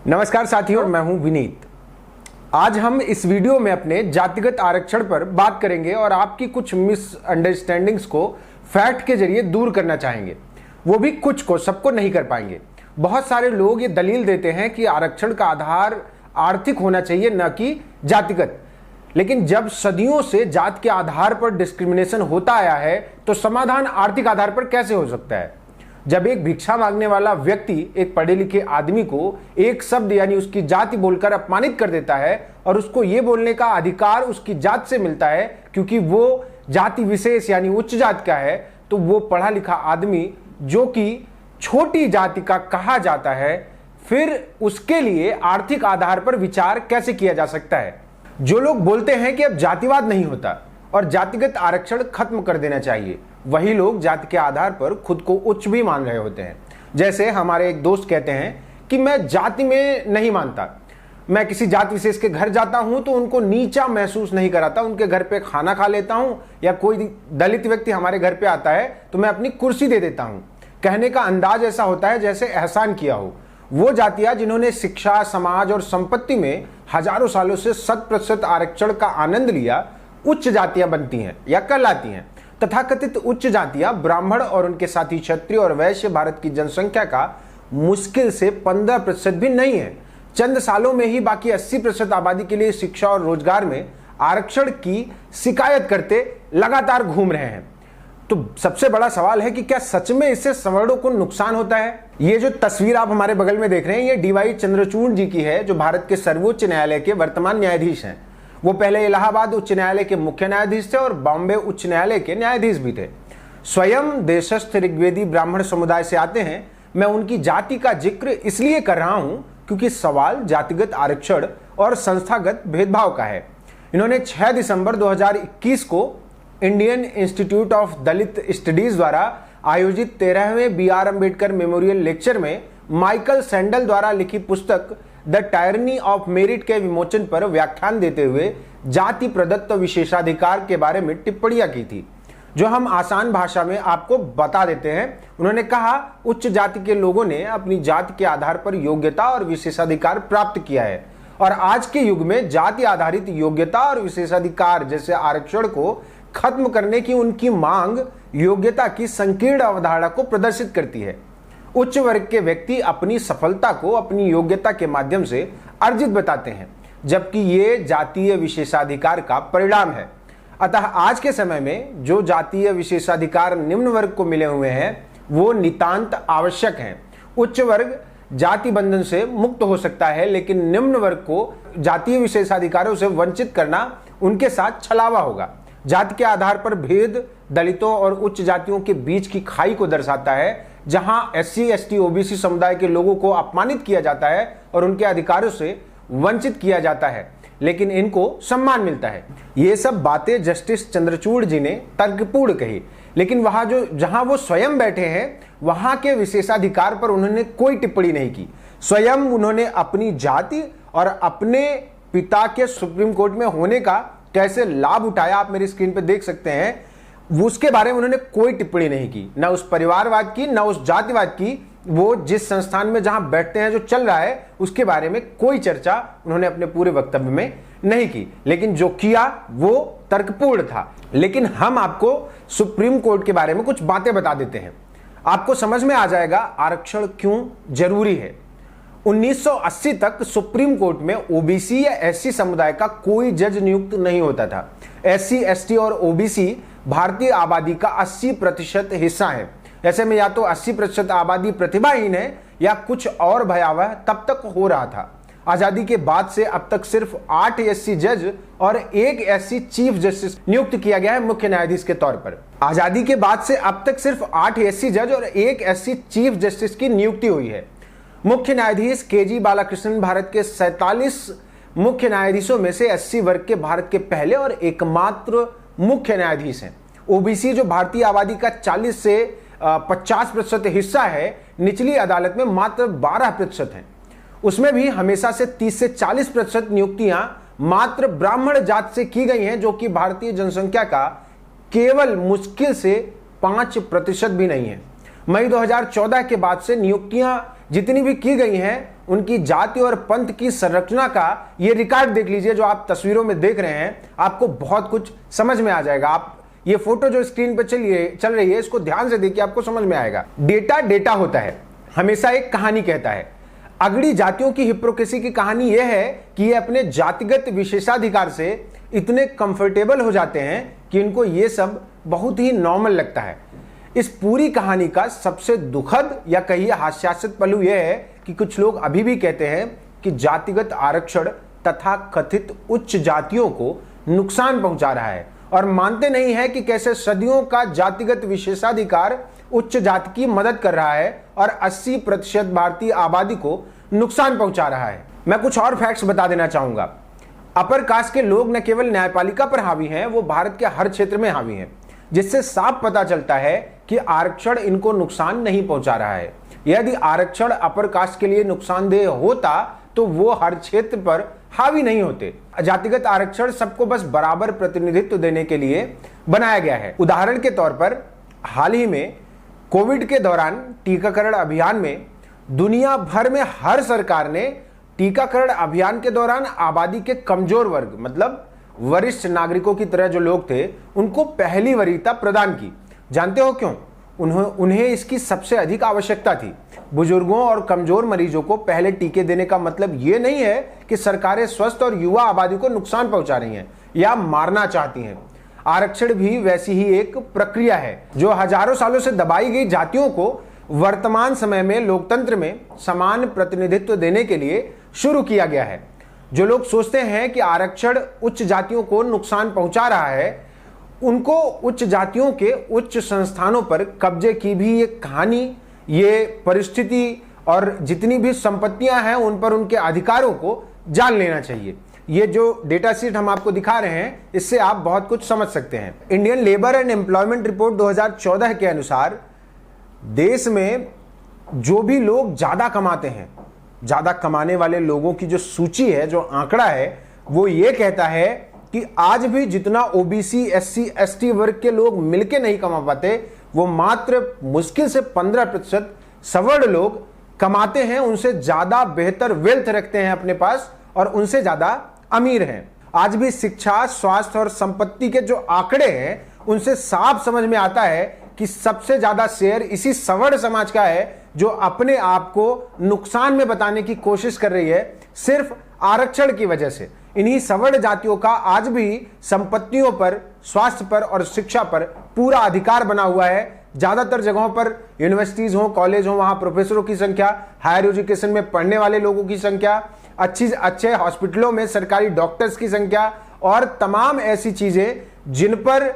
नमस्कार साथियों, मैं हूं विनीत। आज हम इस वीडियो में अपने जातिगत आरक्षण पर बात करेंगे और आपकी कुछ मिसअंडरस्टैंडिंग्स को फैक्ट के जरिए दूर करना चाहेंगे। वो भी कुछ को, सबको नहीं कर पाएंगे। बहुत सारे लोग ये दलील देते हैं कि आरक्षण का आधार आर्थिक होना चाहिए, न कि जातिगत। लेकिन जब सदियों से जात के आधार पर डिस्क्रिमिनेशन होता आया है तो समाधान आर्थिक आधार पर कैसे हो सकता है? जब एक भिक्षा मांगने वाला व्यक्ति एक पढ़े लिखे आदमी को एक शब्द यानी उसकी जाति बोलकर अपमानित कर देता है और उसको ये बोलने का अधिकार उसकी जात से मिलता है क्योंकि वो जाति विशेष यानी उच्च जात का है, तो वो पढ़ा लिखा आदमी जो कि छोटी जाति का कहा जाता है, फिर उसके लिए आर्थिक आधार पर विचार कैसे किया जा सकता है? जो लोग बोलते हैं कि अब जातिवाद नहीं होता और जातिगत आरक्षण खत्म कर देना चाहिए, वही लोग जाति के आधार पर खुद को उच्च भी मान रहे होते हैं। जैसे हमारे एक दोस्त कहते हैं कि मैं जाति में नहीं मानता, मैं किसी जाति विशेष के घर जाता हूं तो उनको नीचा महसूस नहीं कराता, उनके घर पे खाना खा लेता हूं, या कोई दलित व्यक्ति हमारे घर पे आता है तो मैं अपनी कुर्सी दे देता हूं। कहने का अंदाज ऐसा होता है जैसे एहसान किया हो। वो जातियां जिन्होंने शिक्षा, समाज और संपत्ति में हजारों सालों से 100% आरक्षण का आनंद लिया, उच्च जातियां बनती हैं या कहलाती हैं। तथाकथित उच्च जातियां ब्राह्मण और उनके साथी क्षत्रिय और वैश्य भारत की जनसंख्या का मुश्किल से 15% भी नहीं है। चंद सालों में ही बाकी 80% आबादी के लिए शिक्षा और रोजगार में आरक्षण की शिकायत करते लगातार घूम रहे हैं। तो सबसे बड़ा सवाल है कि क्या सच में इससे सवर्णों को नुकसान होता है? ये जो तस्वीर आप हमारे बगल में देख रहे हैं, ये डीवाई चंद्रचूड़ जी की है, जो भारत के सर्वोच्च न्यायालय के वर्तमान न्यायाधीश हैं। वो पहले इलाहाबाद उच्च न्यायालय के मुख्य न्यायाधीश थे और बॉम्बे उच्च न्यायालय के न्यायाधीश भी थे। स्वयं देशस्थ ऋग्वेदी ब्राह्मण समुदाय से आते हैं। मैं उनकी जाति का जिक्र इसलिए कर रहा हूं क्योंकि सवाल जातिगत आरक्षण और संस्थागत भेदभाव का है। इन्होंने 6 दिसंबर 2021 को Indian institute of Dalit studies द्वारा आयोजित 13वें BR अम्बेडकर मेमोरियल लेक्चर में माइकल सैंडल द्वारा लिखी पुस्तक द टायरनी ऑफ मेरिट के विमोचन पर व्याख्यान देते हुए जाति प्रदत्त विशेषाधिकार के बारे में टिप्पणियां की थी, जो हम आसान भाषा में आपको बता देते हैं। उन्होंने कहा, उच्च जाति के लोगों ने अपनी जाति के आधार पर योग्यता और विशेषाधिकार प्राप्त किया है और आज के युग में जाति आधारित योग्यता और विशेषाधिकार जैसे आरक्षण को खत्म करने की उनकी मांग योग्यता की संकीर्ण अवधारणा को प्रदर्शित करती है। उच्च वर्ग के व्यक्ति अपनी सफलता को अपनी योग्यता के माध्यम से अर्जित बताते हैं, जबकि ये जातीय विशेषाधिकार का परिणाम है। अतः आज के समय में जो जातीय विशेषाधिकार निम्न वर्ग को मिले हुए हैं वो नितांत आवश्यक हैं। उच्च वर्ग जाति बंधन से मुक्त हो सकता है, लेकिन निम्न वर्ग को जातीय विशेषाधिकारों से वंचित करना उनके साथ छलावा होगा। जाति के आधार पर भेद दलितों और उच्च जातियों के बीच की खाई को दर्शाता है, जहां SC, ST, OBC समुदाय के लोगों को अपमानित किया जाता है और उनके अधिकारों से वंचित किया जाता है, लेकिन इनको सम्मान मिलता है। ये सब बातें जस्टिस चंद्रचूड़ जी ने तर्कपूर्ण कही, लेकिन जहां वो स्वयं बैठे हैं वहां के विशेषाधिकार पर उन्होंने कोई टिप्पणी नहीं की। स्वयं उन्होंने अपनी जाति और अपने पिता के सुप्रीम कोर्ट में होने का कैसे लाभ उठाया, आप मेरी स्क्रीन पे देख सकते हैं, उसके बारे में उन्होंने कोई टिप्पणी नहीं की, न उस परिवारवाद की, न उस जातिवाद की। वो जिस संस्थान में जहां बैठते हैं, जो चल रहा है, उसके बारे में कोई चर्चा उन्होंने अपने पूरे वक्तव्य में नहीं की, लेकिन जो किया वो तर्कपूर्ण था। लेकिन हम आपको सुप्रीम कोर्ट के बारे में कुछ बातें बता देते हैं, आपको समझ में आ जाएगा आरक्षण क्यों जरूरी है। 1980 तक सुप्रीम कोर्ट में OBC या SC समुदाय का कोई जज नियुक्त नहीं होता था। SC, ST और OBC भारतीय आबादी का 80% हिस्सा है। ऐसे में या तो 80% आबादी प्रतिभाहीन है या कुछ और भयावह तब तक हो रहा था। आजादी के बाद से अब तक सिर्फ 8 SC जज और 1 SC चीफ जस्टिस नियुक्त किया गया है मुख्य न्यायाधीश के तौर पर। आजादी के बाद से अब तक सिर्फ 8 SC जज और 1 SC चीफ जस्टिस की नियुक्ति हुई है। मुख्य न्यायाधीश KG बालाकृष्णन भारत के 47 मुख्य न्यायाधीशों में से SC वर्ग के भारत के पहले और एकमात्र मुख्य न्यायाधीश हैं। OBC जो भारतीय आबादी का 40 से 50% हिस्सा है, निचली अदालत में मात्र 12% है। उसमें भी हमेशा से 30 से 40% नियुक्तियां मात्र ब्राह्मण जात से की गई हैं, जो कि भारतीय जनसंख्या का केवल मुश्किल से 5% भी नहीं है। मई 2014 के बाद से नियुक्तियां जितनी भी की गई हैं उनकी जाति और पंथ की संरचना का ये रिकॉर्ड देख लीजिए जो आप तस्वीरों में देख रहे हैं, आपको बहुत कुछ समझ में आ जाएगा। आप ये फोटो जो स्क्रीन पे चल रही है इसको ध्यान से देखिए, आपको समझ में आएगा। डेटा होता है, हमेशा एक कहानी कहता है। अगड़ी जातियों की हिप्रोक्रेसी की कहानी यह है कि ये अपने जातिगत विशेषाधिकार से इतने कंफर्टेबल हो जाते हैं कि इनको ये सब बहुत ही नॉर्मल लगता है। इस पूरी कहानी का सबसे दुखद या कहिए हास्यास्पद पहलू यह है कि कुछ लोग अभी भी कहते हैं कि जातिगत आरक्षण तथा कथित उच्च जातियों को नुकसान पहुंचा रहा है और मानते नहीं है कि कैसे सदियों का जातिगत विशेषाधिकार उच्च जाति की मदद कर रहा है और 80% भारतीय आबादी को नुकसान पहुंचा रहा है। मैं कुछ और फैक्ट्स बता देना चाहूंगा। अपर कास्ट के लोग न केवल न्यायपालिका पर हावी हैं, वो भारत के हर क्षेत्र में हावी हैं, जिससे साफ पता चलता है कि आरक्षण इनको नुकसान नहीं पहुंचा रहा है। यदि आरक्षण अपर कास्ट के लिए नुकसानदेह होता तो वो हर क्षेत्र पर हावी नहीं होते। जातिगत आरक्षण सबको बस बराबर प्रतिनिधित्व देने के लिए बनाया गया है। उदाहरण के तौर पर हाल ही में कोविड के दौरान टीकाकरण अभियान में दुनिया भर में हर सरकार ने टीकाकरण अभियान के दौरान आबादी के कमजोर वर्ग मतलब वरिष्ठ नागरिकों की तरह जो लोग थे उनको पहली वरीयता प्रदान की। जानते हो क्यों? उन्हें इसकी सबसे अधिक आवश्यकता थी। बुजुर्गों और कमजोर मरीजों को पहले टीके देने का मतलब यह नहीं है कि सरकारें स्वस्थ और युवा आबादी को नुकसान पहुंचा रही हैं या मारना चाहती हैं। आरक्षण भी वैसी ही एक प्रक्रिया है जो हजारों सालों से दबाई गई जातियों को वर्तमान समय में लोकतंत्र में समान प्रतिनिधित्व देने के लिए शुरू किया गया है। जो लोग सोचते हैं कि आरक्षण उच्च जातियों को नुकसान पहुंचा रहा है, उनको उच्च जातियों के उच्च संस्थानों पर कब्जे की भी ये कहानी, ये परिस्थिति और जितनी भी संपत्तियां हैं उन पर उनके अधिकारों को जान लेना चाहिए। ये जो डेटा शीट हम आपको दिखा रहे हैं इससे आप बहुत कुछ समझ सकते हैं। Indian labour and employment report 2014 के अनुसार देश में जो भी लोग ज्यादा कमाते हैं, ज्यादा कमाने वाले लोगों की जो सूची है, जो आंकड़ा है, वो ये कहता है कि आज भी जितना ओबीसी, एससी, एसटी वर्ग के लोग मिलके नहीं कमा पाते, वो मात्र मुश्किल से 15% सवर्ण लोग कमाते हैं, उनसे ज्यादा बेहतर वेल्थ रखते हैं अपने पास और उनसे ज्यादा अमीर हैं। आज भी शिक्षा, स्वास्थ्य और संपत्ति के जो आंकड़े हैं उनसे साफ समझ में आता है कि सबसे ज्यादा शेयर इसी सवर्ण समाज का है जो अपने आप को नुकसान में बताने की कोशिश कर रही है सिर्फ आरक्षण की वजह से। इन्हीं सवर्ण जातियों का आज भी संपत्तियों पर, स्वास्थ्य पर और शिक्षा पर पूरा अधिकार बना हुआ है। ज्यादातर जगहों पर यूनिवर्सिटीज हो, कॉलेज हो, वहां प्रोफेसरों की संख्या, हायर एजुकेशन में पढ़ने वाले लोगों की संख्या, अच्छे हॉस्पिटलों में सरकारी डॉक्टर्स की संख्या और तमाम ऐसी चीजें जिन पर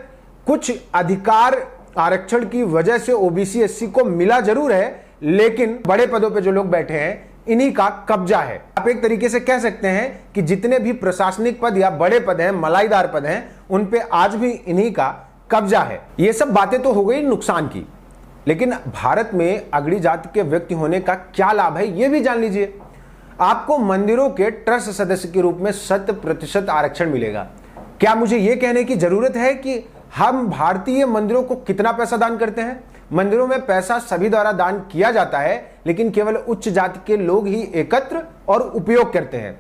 कुछ अधिकार आरक्षण की वजह से ओबीसी, एससी को मिला जरूर है, लेकिन बड़े पदों पे जो लोग बैठे हैं इन्हीं का कब्जा है। आप एक तरीके से कह सकते हैं कि जितने भी प्रशासनिक पद या बड़े पद हैं, मलाईदार पद हैं, उन पे आज भी इन्हीं का कब्जा है। ये सब बातें तो हो गई नुकसान की, लेकिन भारत में अगड़ी जाति के व्यक्ति होने का क्या लाभ है ये भी जान लीजिए। आपको मंदिरों के ट्रस्ट सदस्य के रूप में 100% आरक्षण मिलेगा। क्या मुझे यह कहने की जरूरत है कि हम भारतीय मंदिरों को कितना पैसा दान करते हैं? मंदिरों में पैसा सभी द्वारा दान किया जाता है, लेकिन केवल उच्च जाति के लोग ही एकत्र और उपयोग करते हैं।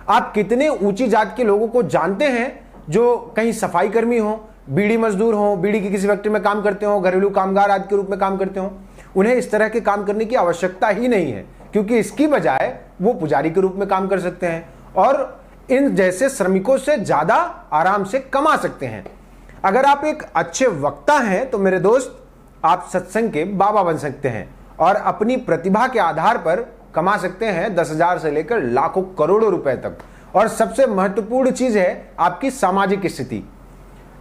आप कितने ऊंची जाति के लोगों को जानते हैं जो कहीं सफाई कर्मी हो, बीड़ी मजदूर हो, बीड़ी की किसी फैक्ट्री में काम करते हो, घरेलू कामगार आदि के रूप में काम करते हो? उन्हें इस तरह के काम करने की आवश्यकता ही नहीं है, क्योंकि इसकी बजाय वो पुजारी के रूप में काम कर सकते हैं और इन जैसे श्रमिकों से ज्यादा आराम से कमा सकते हैं। अगर आप एक अच्छे वक्ता हैं तो मेरे दोस्त, आप सत्संग के बाबा बन सकते हैं और अपनी प्रतिभा के आधार पर कमा सकते हैं 10,000 से लेकर लाखों करोड़ों रुपए तक। और सबसे महत्वपूर्ण चीज है आपकी सामाजिक स्थिति।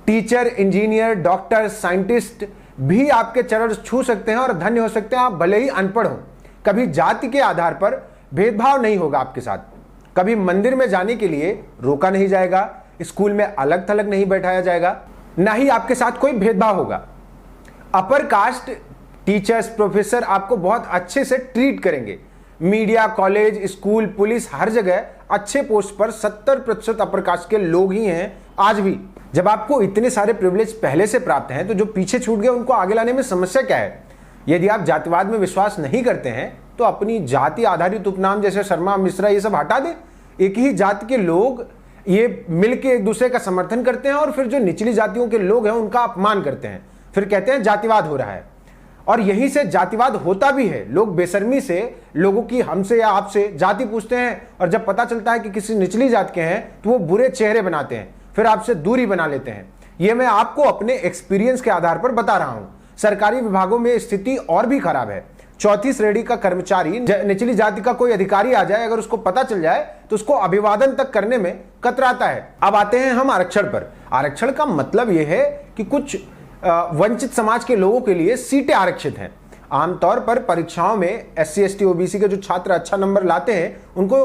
टीचर, इंजीनियर, डॉक्टर, साइंटिस्ट भी आपके चरण छू सकते हैं और धन्य हो सकते हैं, आप भले ही अनपढ़ हो। कभी जाति के आधार पर भेदभाव नहीं होगा आपके साथ। कभी मंदिर में जाने के लिए रोका नहीं जाएगा, स्कूल में अलग थलग नहीं बैठाया जाएगा, ना ही आपके साथ कोई भेदभाव होगा। अपर कास्ट टीचर्स, प्रोफेसर आपको बहुत अच्छे से ट्रीट करेंगे। मीडिया, कॉलेज, स्कूल, पुलिस, हर जगह अच्छे पोस्ट पर 70% अपर कास्ट के लोग ही हैं आज भी। जब आपको इतने सारे प्रिविलेज पहले से प्राप्त हैं तो जो पीछे छूट गए उनको आगे लाने में समस्या क्या है? यदि आप जातिवाद में विश्वास नहीं करते हैं तो अपनी जाति आधारित उपनाम जैसे शर्मा मिश्रा ये सब हटा दे। एक ही जाति के लोग ये मिलके एक दूसरे का समर्थन करते हैं और फिर जो निचली जातियों के लोग हैं उनका अपमान करते हैं, फिर कहते हैं जातिवाद हो रहा है। और यहीं से जातिवाद होता भी है। लोग बेशर्मी से लोगों की हमसे या आपसे जाति पूछते हैं और जब पता चलता है कि किसी निचली जात के हैं तो वो बुरे चेहरे बनाते हैं, फिर आपसे दूरी बना लेते हैं। ये मैं आपको अपने एक्सपीरियंस के आधार पर बता रहा हूं। सरकारी विभागों में स्थिति और भी खराब है। चौथी श्रेणी का कर्मचारी, निचली जाति का कोई अधिकारी आ जाए, अगर उसको पता चल जाए तो उसको अभिवादन तक करने में कतराता है। अब आते हैं हम आरक्षण पर। आरक्षण का मतलब यह है कि कुछ वंचित समाज के लोगों के लिए सीटें आरक्षित हैं। आमतौर पर परीक्षाओं में SC ST OBC के जो छात्र अच्छा नंबर लाते हैं उनको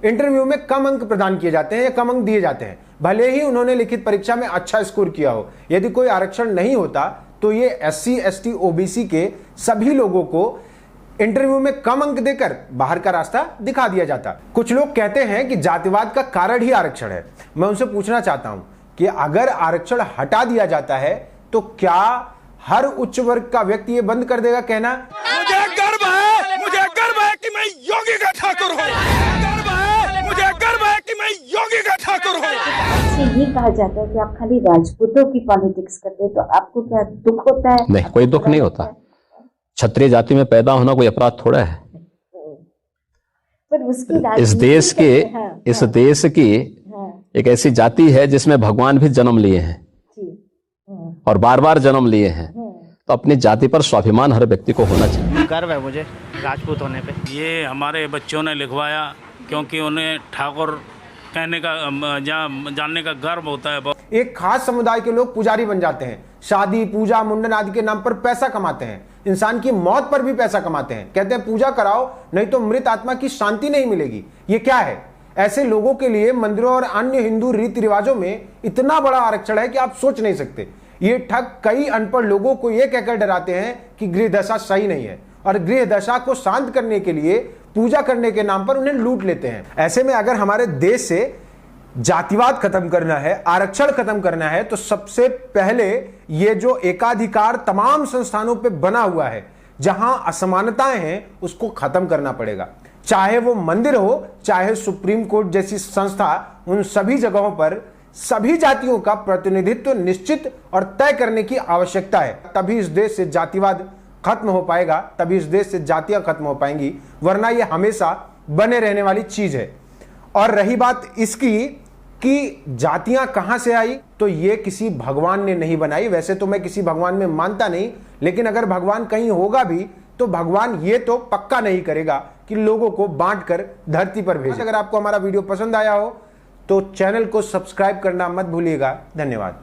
इंटरव्यू में कम अंक प्रदान किए जाते हैं या कम अंक दिए जाते हैं, भले ही उन्होंने लिखित परीक्षा में अच्छा स्कोर किया हो। यदि कोई आरक्षण नहीं होता तो ये SC ST OBC के सभी लोगों को इंटरव्यू में कम अंक देकर बाहर का रास्ता दिखा दिया जाता। कुछ लोग कहते हैं कि जातिवाद का कारण ही आरक्षण है। मैं उनसे पूछना चाहता हूं कि अगर आरक्षण हटा दिया जाता है तो क्या हर उच्च वर्ग का व्यक्ति ये बंद कर देगा कहना मुझे गर्व है कि मैं योगी का ठाकुर हूँ। मुझे गर्व है कि मैं योगी का ठाकुर हूँ। ये कहा जाता है कि आप खाली राजपूतों की पॉलिटिक्स करते हैं, तो आपको क्या दुख होता है? नहीं, कोई दुख नहीं होता। क्षत्रिय जाति में पैदा होना कोई अपराध थोड़ा है। पर उसकी इस देश की एक ऐसी जाति है जिसमें भगवान भी जन्म लिए हैं और बार बार जन्म लिए हैं, तो अपनी जाति पर स्वाभिमान हर व्यक्ति को होना चाहिए। गर्व है मुझे राजपूत होने पे। ये हमारे बच्चों ने लिखवाया क्योंकि उन्हें ठाकुर कहने का जानने का गर्व होता है। एक खास समुदाय के लोग पुजारी बन जाते हैं, शादी पूजा मुंडन आदि के नाम पर पैसा कमाते हैं, इंसान की मौत पर भी पैसा कमाते हैं। कहते हैं पूजा कराओ नहीं तो मृत आत्मा की शांति नहीं मिलेगी। ये क्या है? ऐसे लोगों के लिए मंदिरों और अन्य हिंदू रीति रिवाजों में इतना बड़ा आरक्षण है कि आप सोच नहीं सकते। ये ठग कई अनपढ़ लोगों को यह कहकर डराते हैं कि गृह दशा सही नहीं है और गृह दशा को शांत करने के लिए पूजा करने के नाम पर उन्हें लूट लेते हैं। ऐसे में अगर हमारे देश से जातिवाद खत्म करना है, आरक्षण खत्म करना है, तो सबसे पहले ये जो एकाधिकार तमाम संस्थानों पे बना हुआ है, जहां असमानताएं हैं, उसको खत्म करना पड़ेगा। चाहे वो मंदिर हो, चाहे सुप्रीम कोर्ट जैसी संस्था, उन सभी जगहों पर सभी जातियों का प्रतिनिधित्व निश्चित और तय करने की आवश्यकता है। तभी इस देश से जातिवाद खत्म हो पाएगा, तभी इस देश से जातियां खत्म हो पाएंगी, वरना यह हमेशा बने रहने वाली चीज है। और रही बात इसकी कि जातियां कहां से आई, तो ये किसी भगवान ने नहीं बनाई। वैसे तो मैं किसी भगवान में मानता नहीं, लेकिन अगर भगवान कहीं होगा भी तो भगवान ये तो पक्का नहीं करेगा कि लोगों को बांटकर धरती पर भेजे। अगर आपको हमारा वीडियो पसंद आया हो तो चैनल को सब्सक्राइब करना मत भूलिएगा। धन्यवाद।